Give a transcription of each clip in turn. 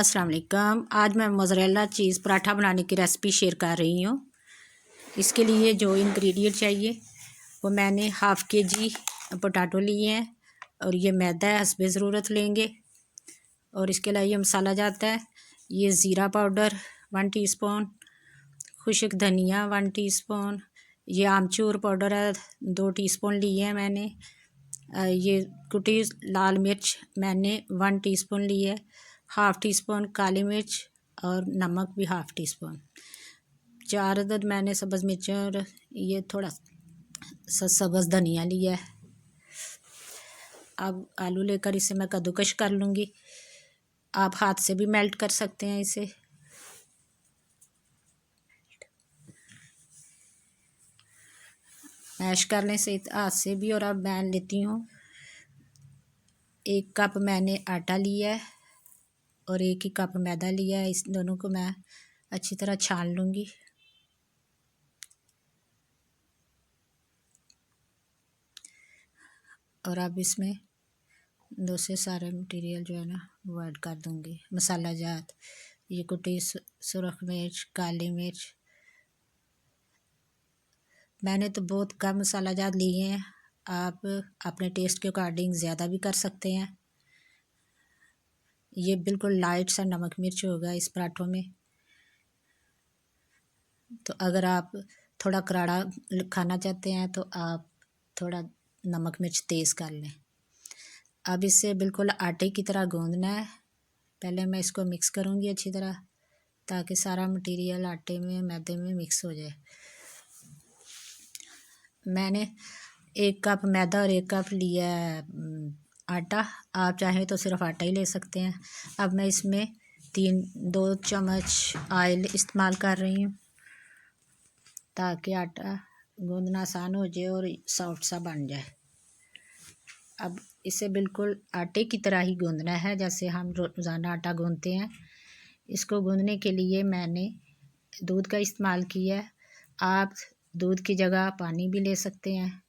अस्सलाम वालेकुम। आज मैं मोज़रेला चीज़ पराठा बनाने की रेसिपी शेयर कर रही हूँ। इसके लिए जो इंग्रेडिएंट चाहिए वो मैंने हाफ़ केजी पोटैटो लिए हैं और ये मैदा है, हस्बे ज़रूरत लेंगे। और इसके लिए ये मसाला जाता है, ये ज़ीरा पाउडर 1 टीस्पून, खुश्क धनिया 1 टीस्पून, ये आमचूर पाउडर है 2 टीस्पून लिए हैं मैंने। ये कुटी लाल मिर्च मैंने 1 टीस्पून ली है, हाफ़ टी स्पून काली मिर्च और नमक भी हाफ़ टी स्पून। 4 अदद मैंने सब्ज़ मिर्च और ये थोड़ा सा सब्ज़ धनिया लिया है। अब आलू लेकर इसे मैं कद्दूकश कर लूँगी। आप हाथ से भी मेल्ट कर सकते हैं इसे। मैश कर लें से हाथ से भी। और अब मैं लेती हूँ 1 कप मैंने आटा लिया है और 1 ही कप मैदा लिया है। इस दोनों को मैं अच्छी तरह छान लूँगी। और अब इसमें दूसरे सारे मटेरियल जो है ना वो ऐड कर दूँगी। मसाला जात, ये कुटी सुरख मिर्च, काली मिर्च, मैंने तो बहुत कम मसाला जात लिए हैं। आप अपने टेस्ट के अकॉर्डिंग ज़्यादा भी कर सकते हैं। ये बिल्कुल लाइट सा नमक मिर्च होगा इस पराठों में। तो अगर आप थोड़ा करारा खाना चाहते हैं तो आप थोड़ा नमक मिर्च तेज़ कर लें। अब इसे बिल्कुल आटे की तरह गूँदना है। पहले मैं इसको मिक्स करूँगी अच्छी तरह ताकि सारा मटेरियल आटे में मैदे में मिक्स हो जाए। मैंने 1 कप मैदा और 1 कप लिया आटा। आप चाहें तो सिर्फ आटा ही ले सकते हैं। अब मैं इसमें 2 चम्मच ऑयल इस्तेमाल कर रही हूँ ताकि आटा गूँदना आसान हो जाए और सॉफ्ट सा बन जाए। अब इसे बिल्कुल आटे की तरह ही गूँदना है जैसे हम रोज़ाना आटा गूँधते हैं। इसको गूँधने के लिए मैंने दूध का इस्तेमाल किया है। आप दूध की जगह पानी भी ले सकते हैं,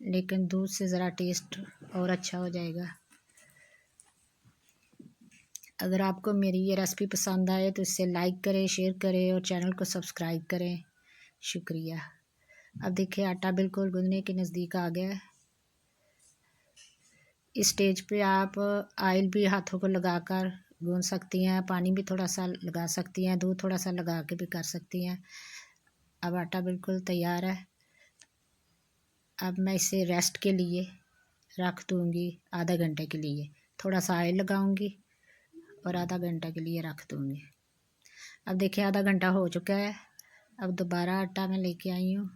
लेकिन दूध से ज़रा टेस्ट और अच्छा हो जाएगा। अगर आपको मेरी ये रेसिपी पसंद आए तो इसे लाइक करें, शेयर करें और चैनल को सब्सक्राइब करें। शुक्रिया। अब देखिए आटा बिल्कुल गूँधने के नज़दीक आ गया है। इस स्टेज पे आप ऑयल भी हाथों को लगाकर गूँध सकती हैं, पानी भी थोड़ा सा लगा सकती हैं, दूध थोड़ा सा लगा के भी कर सकती हैं। अब आटा बिल्कुल तैयार है। अब मैं इसे रेस्ट के लिए रख दूँगी आधा घंटे के लिए। थोड़ा सा ऑयल लगाऊँगी और आधा घंटा के लिए रख दूँगी। अब देखिए आधा घंटा हो चुका है। अब दोबारा आटा मैं लेके आई हूँ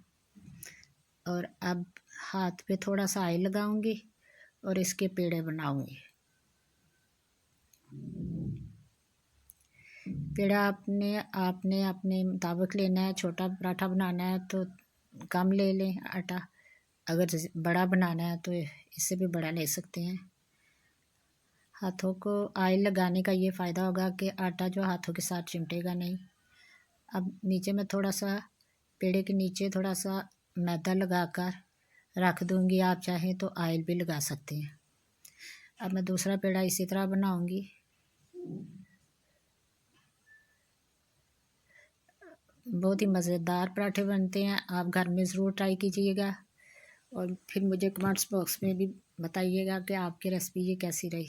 और अब हाथ पे थोड़ा सा ऑयल लगाऊँगी और इसके पेड़े बनाऊँगी। पेड़ा आपने अपने मुताबिक लेना है। छोटा पराठा बनाना है तो कम ले लें आटा, अगर बड़ा बनाना है तो इससे भी बड़ा ले सकते हैं। हाथों को ऑयल लगाने का ये फ़ायदा होगा कि आटा जो हाथों के साथ चिमटेगा नहीं। अब नीचे में थोड़ा सा पेड़े के नीचे थोड़ा सा मैदा लगाकर रख दूँगी। आप चाहें तो ऑयल भी लगा सकते हैं। अब मैं दूसरा पेड़ा इसी तरह बनाऊँगी। बहुत ही मज़ेदार पराठे बनते हैं। आप घर में ज़रूर ट्राई कीजिएगा और फिर मुझे कमेंट्स बॉक्स में भी बताइएगा कि आपकी रेसिपी ये कैसी रही।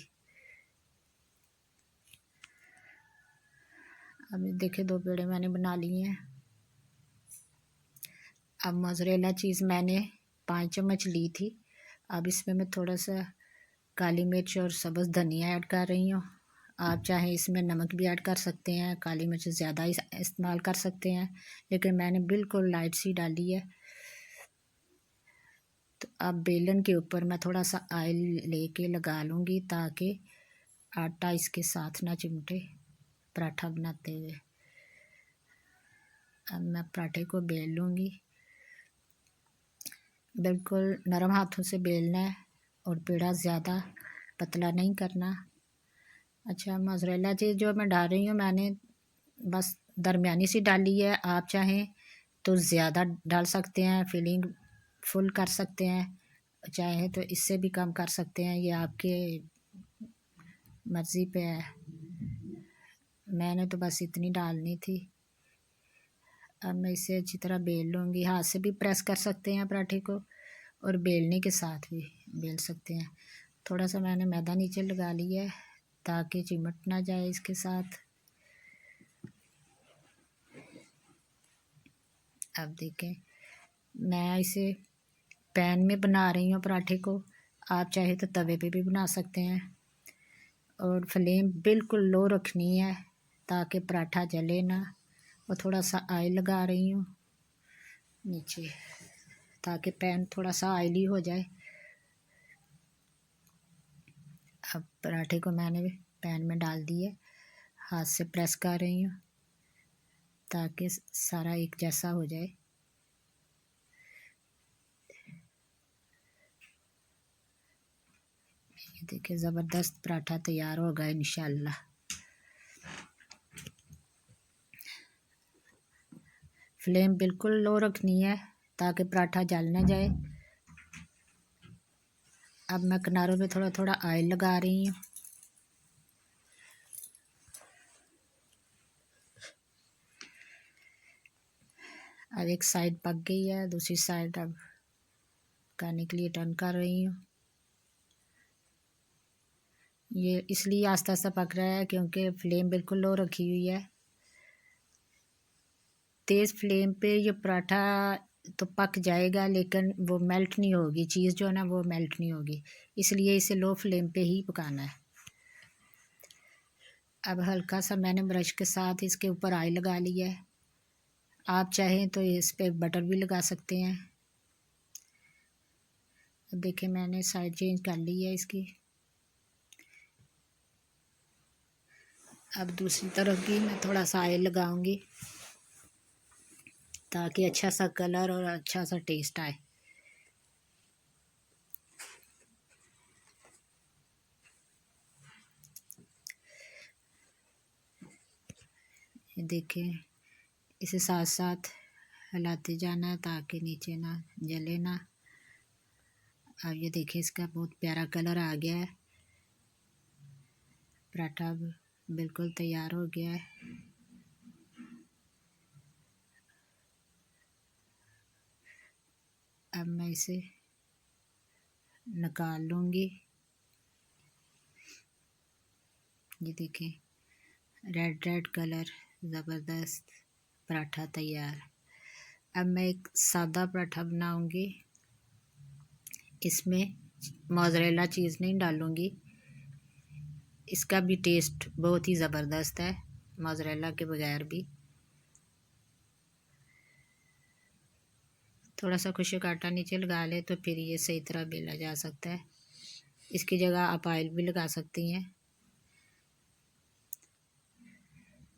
अब देखिए 2 पेड़े मैंने बना लिए हैं। अब मोज़रेला चीज़ मैंने 5 चम्मच ली थी। अब इसमें मैं थोड़ा सा काली मिर्च और सब्ज़ धनिया ऐड कर रही हूँ। आप चाहें इसमें नमक भी ऐड कर सकते हैं, काली मिर्च ज़्यादा इस्तेमाल कर सकते हैं, लेकिन मैंने बिल्कुल लाइट सी डाली है। तो अब बेलन के ऊपर मैं थोड़ा सा ऑयल लेके लगा लूँगी ताकि आटा इसके साथ ना चिमटे पराठा बनाते हुए। अब मैं पराठे को बेल लूँगी। बिल्कुल नरम हाथों से बेलना है और पेड़ा ज़्यादा पतला नहीं करना। अच्छा, मोज़रेला चीज़ जो मैं डाल रही हूँ मैंने बस दरमियानी सी डाली है। आप चाहें तो ज़्यादा डाल सकते हैं, फिलिंग फुल कर सकते हैं, चाहे तो इससे भी कम कर सकते हैं, ये आपके मर्ज़ी पे है। मैंने तो बस इतनी डालनी थी। अब मैं इसे अच्छी तरह बेल लूँगी। हाथ से भी प्रेस कर सकते हैं पराठे को और बेलने के साथ भी बेल सकते हैं। थोड़ा सा मैंने मैदा नीचे लगा लिया है ताकि चिमट ना जाए इसके साथ। अब देखें, मैं इसे पैन में बना रही हूँ पराठे को। आप चाहे तो तवे पे भी बना सकते हैं और फ्लेम बिल्कुल लो रखनी है ताकि पराठा जले ना। और थोड़ा सा ऑयल लगा रही हूँ नीचे ताकि पैन थोड़ा सा ऑयली हो जाए। अब पराठे को मैंने पैन में डाल दिया, हाथ से प्रेस कर रही हूँ ताकि सारा एक जैसा हो जाए। ये देखिए, ज़बरदस्त पराठा तैयार होगा इंशाल्लाह। फ्लेम बिल्कुल लो रखनी है ताकि पराठा जल ना जाए। अब मैं किनारों पे थोड़ा थोड़ा ऑयल लगा रही हूँ। अब एक साइड पक गई है, दूसरी साइड अब करने के लिए टर्न कर रही हूँ। ये इसलिए आस्ता आस्ता पक रहा है क्योंकि फ्लेम बिल्कुल लो रखी हुई है। तेज़ फ्लेम पे ये पराठा तो पक जाएगा लेकिन वो मेल्ट नहीं होगी, चीज़ जो है ना वो मेल्ट नहीं होगी, इसलिए इसे लो फ्लेम पे ही पकाना है। अब हल्का सा मैंने ब्रश के साथ इसके ऊपर ऑयल लगा लिया है। आप चाहें तो इस पे बटर भी लगा सकते हैं। अब देखिए, मैंने साइड चेंज कर ली है इसकी। अब दूसरी तरफ भी मैं थोड़ा सा ऑयल लगाऊंगी ताकि अच्छा सा कलर और अच्छा सा टेस्ट आए। ये देखें, इसे साथ साथ हिलाते जाना ताकि नीचे ना जले ना। अब ये देखिए, इसका बहुत प्यारा कलर आ गया है। पराठा बिल्कुल तैयार हो गया है। अब मैं इसे निकाल लूँगी। ये देखें, रेड रेड कलर, ज़बरदस्त पराठा तैयार। अब मैं एक सादा पराठा बनाऊँगी। इसमें मोज़रेला चीज़ नहीं डालूँगी। इसका भी टेस्ट बहुत ही ज़बरदस्त है मोज़रेला के बगैर भी। थोड़ा सा खुशक आटा नीचे लगा ले तो फिर ये सही तरह बेला जा सकता है। इसकी जगह आप ऑयल भी लगा सकती हैं।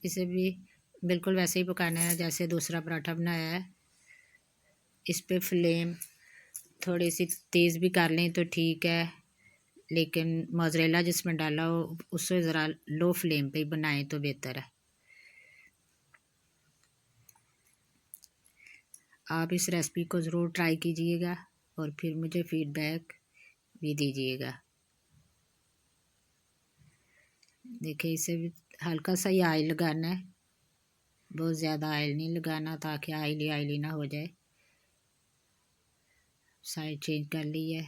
इसे भी बिल्कुल वैसे ही पकाना है जैसे दूसरा पराठा बनाया है। इस पे फ्लेम थोड़ी सी तेज़ भी कर लें तो ठीक है, लेकिन मोज़रेला जिसमें डाला हो उससे ज़रा लो फ्लेम पे ही बनाएं तो बेहतर है। आप इस रेसिपी को ज़रूर ट्राई कीजिएगा और फिर मुझे फ़ीडबैक भी दीजिएगा। देखिए, इसे भी हल्का सा ही ऑयल लगाना है, बहुत ज़्यादा ऑयल नहीं लगाना ताकि ऑयली ऑयली ना हो जाए। साइड चेंज कर ली है।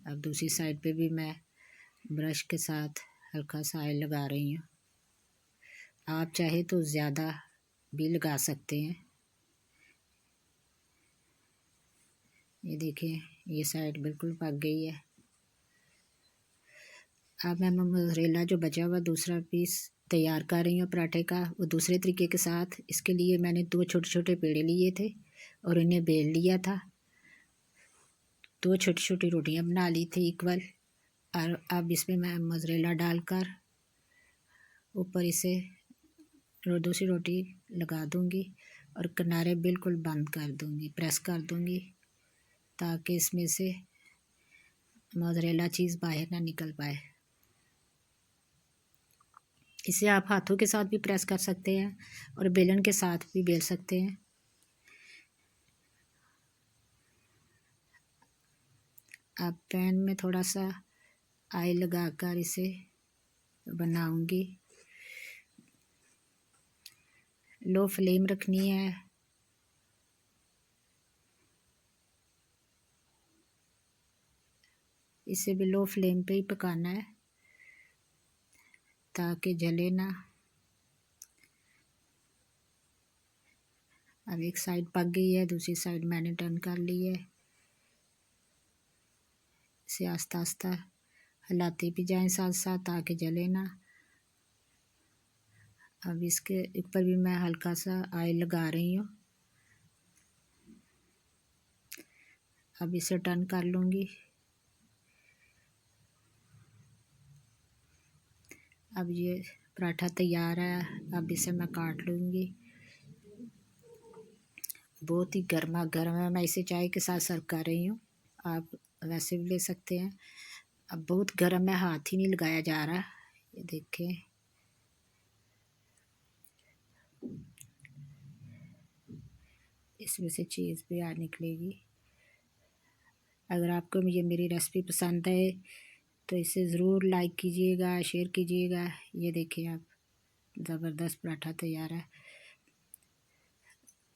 अब दूसरी साइड पे भी मैं ब्रश के साथ हल्का सा ऑयल लगा रही हूँ। आप चाहे तो ज़्यादा भी लगा सकते हैं। ये देखिए, ये साइड बिल्कुल पक गई है। अब मैं मोज़रेला जो बचा हुआ दूसरा पीस तैयार कर रही हूँ पराठे का, वो दूसरे तरीके के साथ। इसके लिए मैंने 2 छोटे छोटे पेड़े लिए थे और इन्हें बेल लिया था। 2 छोटी छोटी रोटियाँ बना ली थी इक्वल। और अब इसमें मैं मोज़रेला डालकर ऊपर इसे दूसरी रोटी लगा दूँगी और किनारे बिल्कुल बंद कर दूँगी, प्रेस कर दूँगी ताकि इसमें से मोज़रेला चीज़ बाहर ना निकल पाए। इसे आप हाथों के साथ भी प्रेस कर सकते हैं और बेलन के साथ भी बेल सकते हैं। अब पैन में थोड़ा सा ऑयल लगाकर इसे बनाऊंगी। लो फ्लेम रखनी है। इसे भी लो फ्लेम पे ही पकाना है ताकि जले ना। अब एक साइड पक गई है, दूसरी साइड मैंने टर्न कर ली है। इसे आस्ता आस्ता हिलाते भी जाएं साथ साथ ताकि जले ना। अब इसके ऊपर भी मैं हल्का सा ऑयल लगा रही हूँ। अब इसे टर्न कर लूँगी। अब ये पराठा तैयार है। अब इसे मैं काट लूँगी। बहुत ही गर्मा गर्म है। मैं इसे चाय के साथ सर्व कर रही हूँ। आप वैसे भी ले सकते हैं। अब बहुत गर्म है, हाथ ही नहीं लगाया जा रहा। ये देखें, इसमें से चीज़ भी आ निकलेगी। अगर आपको ये मेरी रेसिपी पसंद है तो इसे ज़रूर लाइक कीजिएगा, शेयर कीजिएगा। ये देखिए, आप ज़बरदस्त पराठा तैयार है।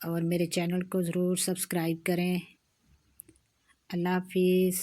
और मेरे चैनल को ज़रूर सब्सक्राइब करें। अल्लाह हाफिज़।